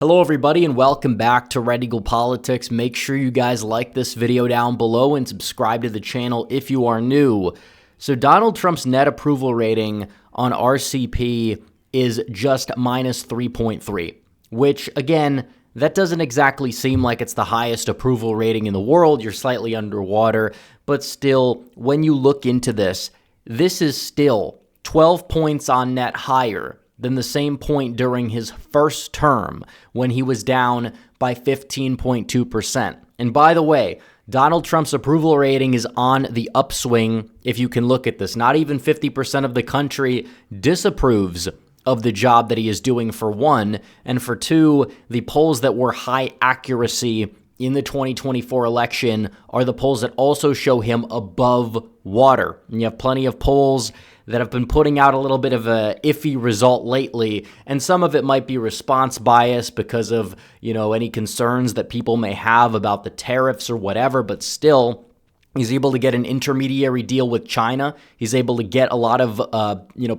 Hello everybody and welcome back to Red Eagle Politics. Make sure you guys like this video down below and subscribe to the channel if you are new. So Donald Trump's net approval rating on RCP is just minus 3.3, which again, that doesn't exactly seem like it's the highest approval rating in the world. You're slightly underwater, but still, when you look into this, this is still 12 points on net higher than the same point during his first term when he was down by 15.2%. And by the way, Donald Trump's approval rating is on the upswing if you can look at this. Not even 50% of the country disapproves of the job that he is doing, for one, and for two, the polls that were high accuracy in the 2024 election are the polls that also show him above water. And you have plenty of polls that have been putting out a little bit of a iffy result lately, and some of it might be response bias because of, any concerns that people may have about the tariffs or whatever, but still, he's able to get an intermediary deal with China. He's able to get a lot of,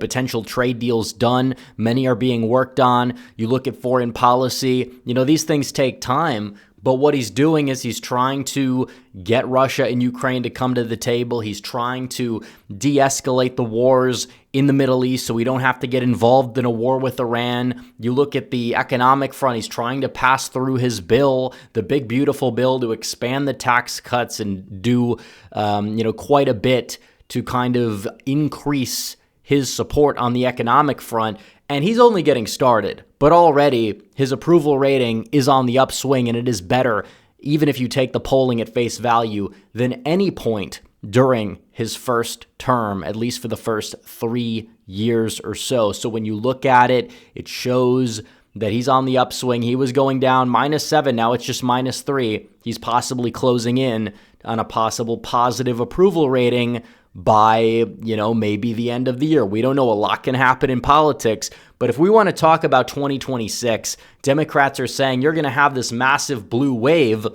potential trade deals done. Many are being worked on. You look at foreign policy, these things take time. But what he's doing is he's trying to get Russia and Ukraine to come to the table. He's trying to de-escalate the wars in the Middle East so we don't have to get involved in a war with Iran. You look at the economic front, he's trying to pass through his bill, the big, beautiful bill, to expand the tax cuts and do, quite a bit to kind of increase his support on the economic front. And he's only getting started, but already his approval rating is on the upswing, and it is better, even if you take the polling at face value, than any point during his first term, at least for the first 3 years or so. So when you look at it, it shows that he's on the upswing. He was going down -7, now it's just -3. He's possibly closing in on a possible positive approval rating by, maybe the end of the year. We don't know. A lot can happen in politics. But if we want to talk about 2026, Democrats are saying you're going to have this massive blue wave.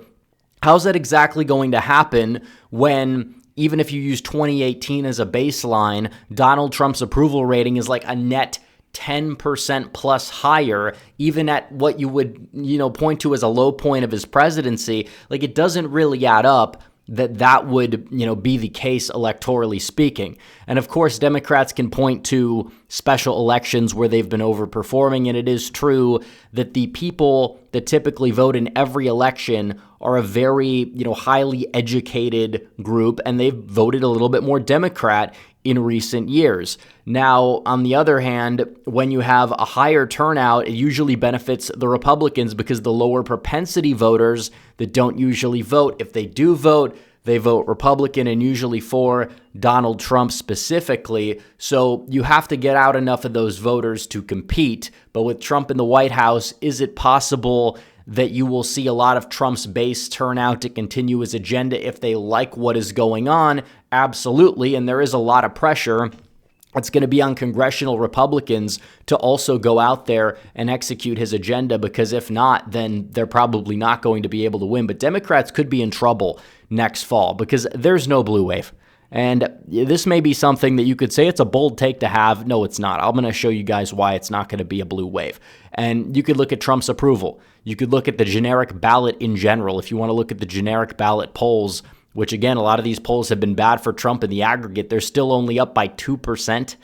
How's that exactly going to happen when, even if you use 2018 as a baseline, Donald Trump's approval rating is like a net 10% plus higher, even at what you would, point to as a low point of his presidency? Like, it doesn't really add up that would, be the case electorally speaking. And of course, Democrats can point to special elections where they've been overperforming, and it is true that the people that typically vote in every election are a very, highly educated group, and they've voted a little bit more Democrat in recent years. Now, on the other hand, when you have a higher turnout, it usually benefits the Republicans because the lower propensity voters that don't usually vote, if they do vote, they vote Republican, and usually for Donald Trump specifically. So you have to get out enough of those voters to compete. But with Trump in the White House, is it possible that you will see a lot of Trump's base turn out to continue his agenda if they like what is going on? Absolutely, and there is a lot of pressure. It's going to be on congressional Republicans to also go out there and execute his agenda, because if not, then they're probably not going to be able to win. But Democrats could be in trouble next fall because there's no blue wave. And this may be something that you could say it's a bold take to have. No, it's not. I'm going to show you guys why it's not going to be a blue wave. And you could look at Trump's approval. You could look at the generic ballot in general. If you want to look at the generic ballot polls, which again, a lot of these polls have been bad for Trump in the aggregate, they're still only up by 2%.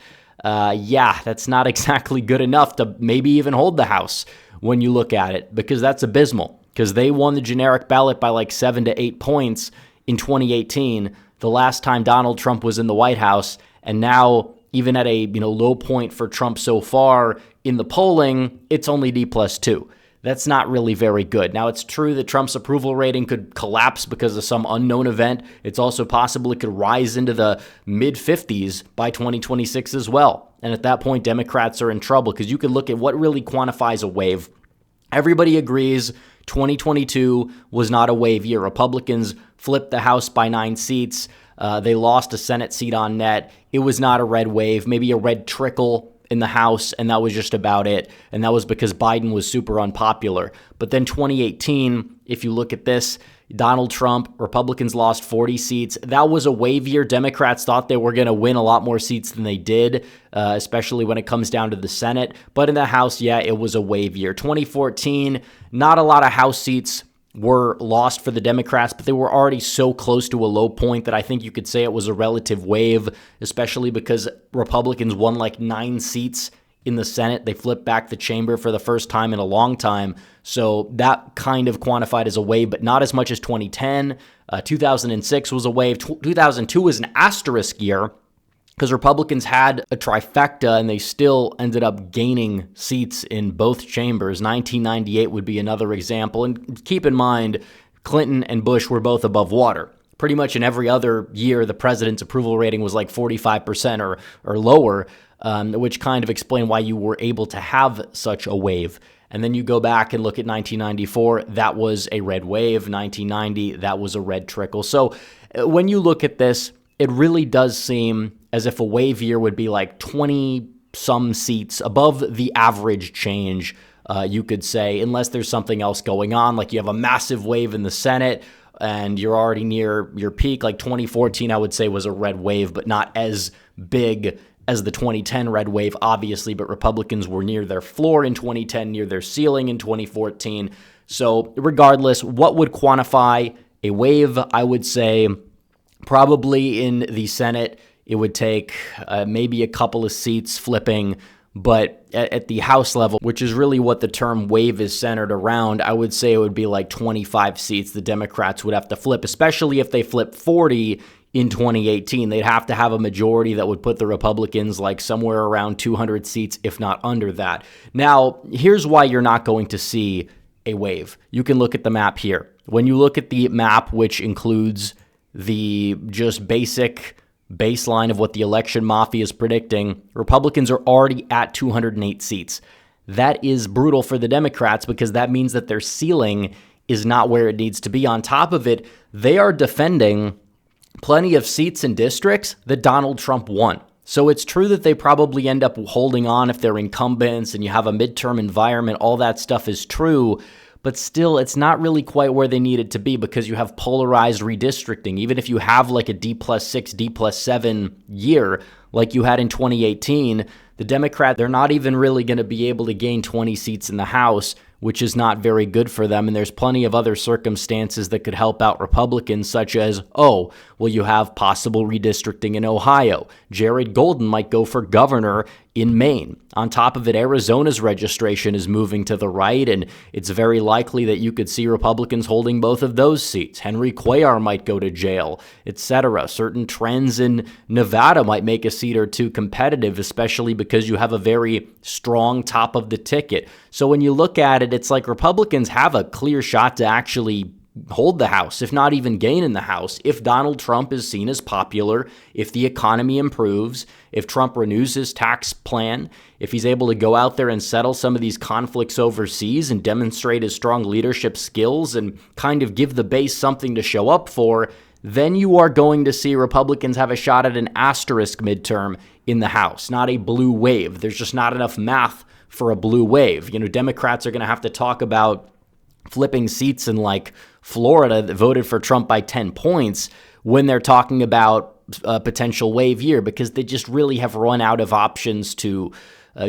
That's not exactly good enough to maybe even hold the House when you look at it, because that's abysmal, because they won the generic ballot by like 7 to 8 points in 2018, the last time Donald Trump was in the White House. And now, even at a low point for Trump so far in the polling, it's only D+2. That's not really very good. Now, it's true that Trump's approval rating could collapse because of some unknown event. It's also possible it could rise into the mid-50s by 2026 as well. And at that point, Democrats are in trouble, because you could look at what really quantifies a wave. Everybody agrees 2022 was not a wave year. Republicans flipped the House by 9 seats. They lost a Senate seat on net. It was not a red wave, maybe a red trickle in the House, and that was just about it. And that was because Biden was super unpopular. But then 2018, if you look at this, Donald Trump, Republicans lost 40 seats. That was a wave year. Democrats thought they were going to win a lot more seats than they did, especially when it comes down to the Senate. But in the House, yeah, it was a wave year. 2014, not a lot of House seats were lost for the Democrats, but they were already so close to a low point that I think you could say it was a relative wave, especially because Republicans won like 9 seats in the Senate. They flipped back the chamber for the first time in a long time. So that kind of quantified as a wave, but not as much as 2010. 2006 was a wave. 2002 was an asterisk year because Republicans had a trifecta and they still ended up gaining seats in both chambers. 1998 would be another example. And keep in mind, Clinton and Bush were both above water. Pretty much in every other year, the president's approval rating was like 45% or lower, which kind of explained why you were able to have such a wave. And then you go back and look at 1994, that was a red wave. 1990, that was a red trickle. So when you look at this, it really does seem as if a wave year would be like 20-some seats above the average change, you could say, unless there's something else going on, like you have a massive wave in the Senate and you're already near your peak. Like 2014, I would say, was a red wave, but not as big as the 2010 red wave, obviously, but Republicans were near their floor in 2010, near their ceiling in 2014. So regardless, what would quantify a wave? I would say probably in the Senate, it would take maybe a couple of seats flipping, but at the House level, which is really what the term wave is centered around, I would say it would be like 25 seats the Democrats would have to flip, especially if they flip 40 in 2018. They'd have to have a majority that would put the Republicans like somewhere around 200 seats, if not under that. Now, here's why you're not going to see a wave. You can look at the map here. When you look at the map, which includes the just basic baseline of what the election mafia is predicting, Republicans are already at 208 seats. That is brutal for the Democrats because that means that their ceiling is not where it needs to be. On top of it, they are defending plenty of seats in districts that Donald Trump won. So it's true that they probably end up holding on if they're incumbents and you have a midterm environment. All that stuff is true. But still, it's not really quite where they need it to be because you have polarized redistricting. Even if you have like a D+6, D+7 year like you had in 2018, the Democrats, they're not even really going to be able to gain 20 seats in the House, which is not very good for them. And there's plenty of other circumstances that could help out Republicans, such as, you have possible redistricting in Ohio. Jared Golden might go for governor in Maine. On top of it, Arizona's registration is moving to the right, and it's very likely that you could see Republicans holding both of those seats. Henry Cuellar might go to jail, etc. Certain trends in Nevada might make a seat or two competitive, especially because you have a very strong top of the ticket. So when you look at it, it's like Republicans have a clear shot to actually hold the House, if not even gain in the House, if Donald Trump is seen as popular, if the economy improves, if Trump renews his tax plan, if he's able to go out there and settle some of these conflicts overseas and demonstrate his strong leadership skills and kind of give the base something to show up for, then you are going to see Republicans have a shot at an asterisk midterm in the House, not a blue wave. There's just not enough math for a blue wave. Democrats are going to have to talk about flipping seats in like Florida that voted for Trump by 10 points when they're talking about a potential wave year because they just really have run out of options to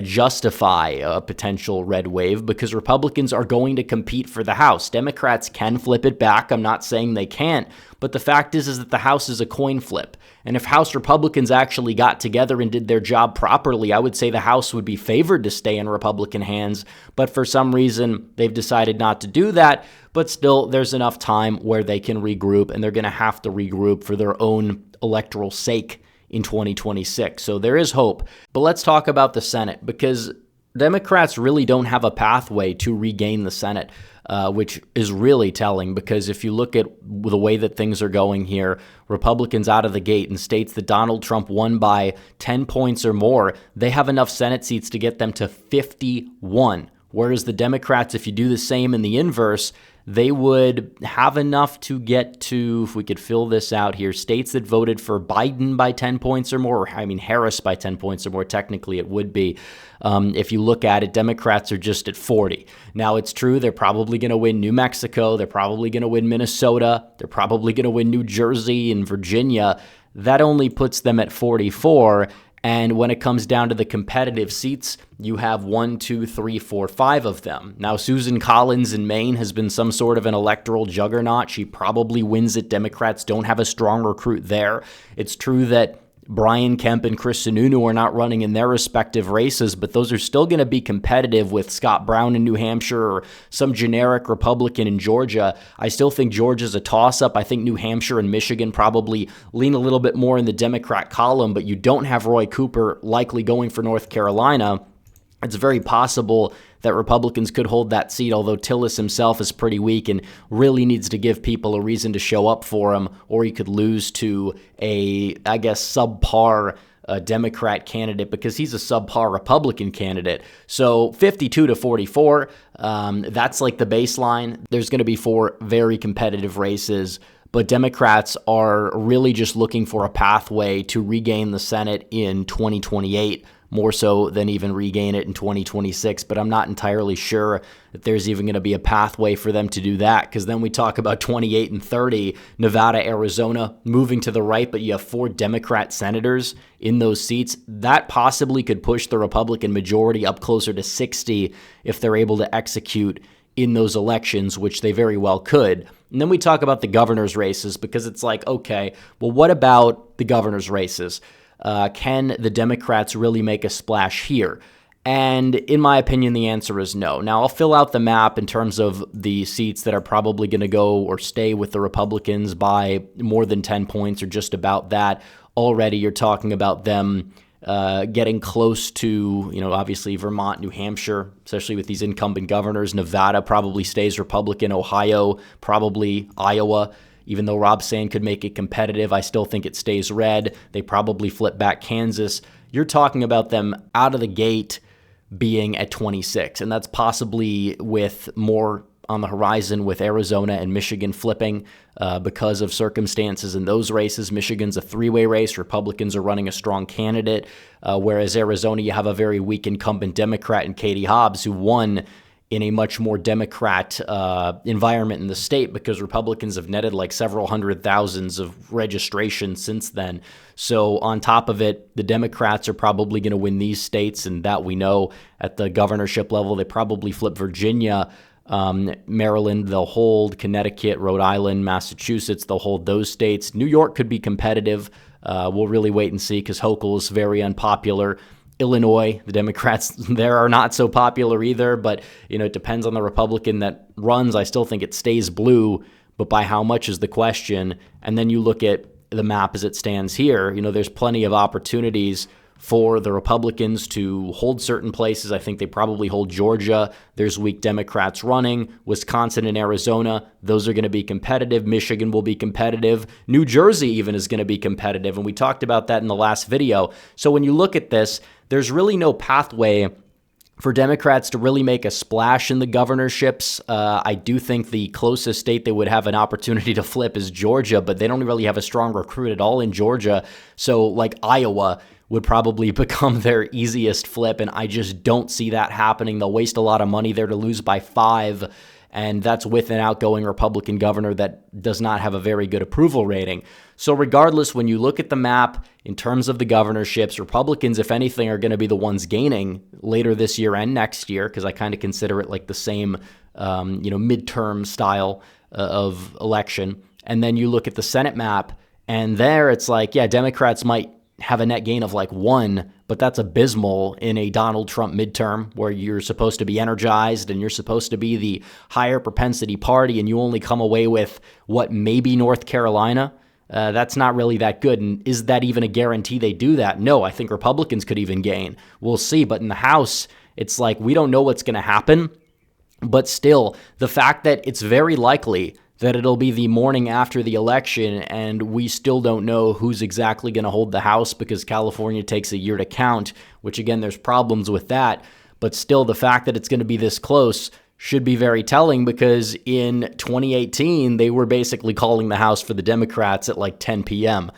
justify a potential red wave because Republicans are going to compete for the House. Democrats can flip it back. I'm not saying they can't, but the fact is that the House is a coin flip. And if House Republicans actually got together and did their job properly, I would say the House would be favored to stay in Republican hands. But for some reason, they've decided not to do that. But still, there's enough time where they can regroup, and they're going to have to regroup for their own electoral sake in 2026. So there is hope. But let's talk about the Senate, because Democrats really don't have a pathway to regain the Senate, which is really telling, because if you look at the way that things are going here, Republicans out of the gate in states that Donald Trump won by 10 points or more, they have enough Senate seats to get them to 51. Whereas the Democrats, if you do the same in the inverse, they would have enough to get to, if we could fill this out here, states that voted for Biden by 10 points or more, Harris by 10 points or more, technically it would be. If you look at it, Democrats are just at 40. Now, it's true they're probably going to win New Mexico. They're probably going to win Minnesota. They're probably going to win New Jersey and Virginia. That only puts them at 44. And when it comes down to the competitive seats, you have 1, 2, 3, 4, 5 of them. Now, Susan Collins in Maine has been some sort of an electoral juggernaut. She probably wins it. Democrats don't have a strong recruit there. It's true that Brian Kemp and Chris Sununu are not running in their respective races, but those are still going to be competitive with Scott Brown in New Hampshire or some generic Republican in Georgia. I still think Georgia's a toss-up. I think New Hampshire and Michigan probably lean a little bit more in the Democrat column, but you don't have Roy Cooper likely going for North Carolina. It's very possible that Republicans could hold that seat, although Tillis himself is pretty weak and really needs to give people a reason to show up for him, or he could lose to a, subpar Democrat candidate because he's a subpar Republican candidate. So 52 to 44, that's like the baseline. There's going to be 4 very competitive races, but Democrats are really just looking for a pathway to regain the Senate in 2028. More so than even regain it in 2026, but I'm not entirely sure that there's even going to be a pathway for them to do that, because then we talk about 28 and 30, Nevada, Arizona, moving to the right, but you have 4 Democrat senators in those seats. That possibly could push the Republican majority up closer to 60 if they're able to execute in those elections, which they very well could. And then we talk about the governor's races, because it's like, okay, well, what about the governor's races? Can the Democrats really make a splash here? And in my opinion, the answer is no. Now, I'll fill out the map in terms of the seats that are probably going to go or stay with the Republicans by more than 10 points or just about that. Already, you're talking about them getting close to, obviously Vermont, New Hampshire, especially with these incumbent governors. Nevada probably stays Republican. Ohio, probably Iowa. Even though Rob Sand could make it competitive, I still think it stays red. They probably flip back Kansas. You're talking about them out of the gate being at 26, and that's possibly with more on the horizon with Arizona and Michigan flipping because of circumstances in those races. Michigan's a 3-way race. Republicans are running a strong candidate, whereas Arizona, you have a very weak incumbent Democrat in Katie Hobbs, who won in a much more Democrat environment in the state, because Republicans have netted like several hundred thousands of registrations since then. So on top of it, the Democrats are probably going to win these states, and that we know. At the governorship level, they probably flip Virginia. Maryland, they'll hold. Connecticut, Rhode Island, Massachusetts, they'll hold those states. New York could be competitive. We'll really wait and see, because Hochul is very unpopular. Illinois, the Democrats there are not so popular either, but it depends on the Republican that runs. I still think it stays blue, but by how much is the question. And then you look at the map as it stands here, there's plenty of opportunities for the Republicans to hold certain places. I think they probably hold Georgia. There's weak Democrats running. Wisconsin and Arizona, those are going to be competitive. Michigan will be competitive. New Jersey even is going to be competitive, and we talked about that in the last video. So when you look at this, there's really no pathway for Democrats to really make a splash in the governorships. I do think the closest state they would have an opportunity to flip is Georgia, but they don't really have a strong recruit at all in Georgia. So like Iowa would probably become their easiest flip, and I just don't see that happening. They'll waste a lot of money there to lose by 5, and that's with an outgoing Republican governor that does not have a very good approval rating. So regardless, when you look at the map in terms of the governorships, Republicans, if anything, are going to be the ones gaining later this year and next year, because I kind of consider it like the same, midterm style of election. And then you look at the Senate map, and there it's like, yeah, Democrats might have a net gain of like 1, but that's abysmal in a Donald Trump midterm where you're supposed to be energized and you're supposed to be the higher propensity party, and you only come away with maybe North Carolina. That's not really that good. And is that even a guarantee they do that? No, I think Republicans could even gain. We'll see. But in the House, it's like we don't know what's going to happen. But still, the fact that it's very likely that it'll be the morning after the election and we still don't know who's exactly going to hold the House, because California takes a year to count, which again, there's problems with that. But still, the fact that it's going to be this close should be very telling, because in 2018, they were basically calling the House for the Democrats at like 10 p.m.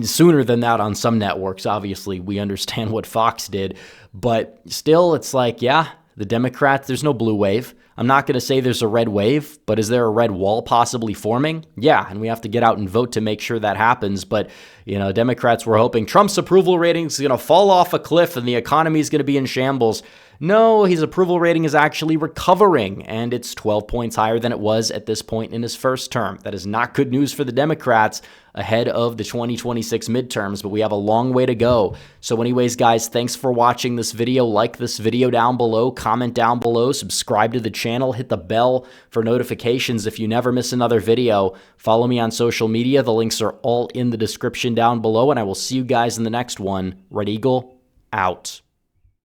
Sooner than that on some networks. Obviously, we understand what Fox did, but still, it's like, yeah, the Democrats, there's no blue wave. I'm not going to say there's a red wave, but is there a red wall possibly forming? Yeah, and we have to get out and vote to make sure that happens. But, Democrats were hoping Trump's approval rating is going to fall off a cliff and the economy is going to be in shambles. No, his approval rating is actually recovering, and it's 12 points higher than it was at this point in his first term. That is not good news for the Democrats ahead of the 2026 midterms, but we have a long way to go. So anyways, guys, thanks for watching this video. Like this video down below, comment down below, subscribe to the channel, hit the bell for notifications if you never miss another video. Follow me on social media. The links are all in the description down below, and I will see you guys in the next one. Red Eagle, out.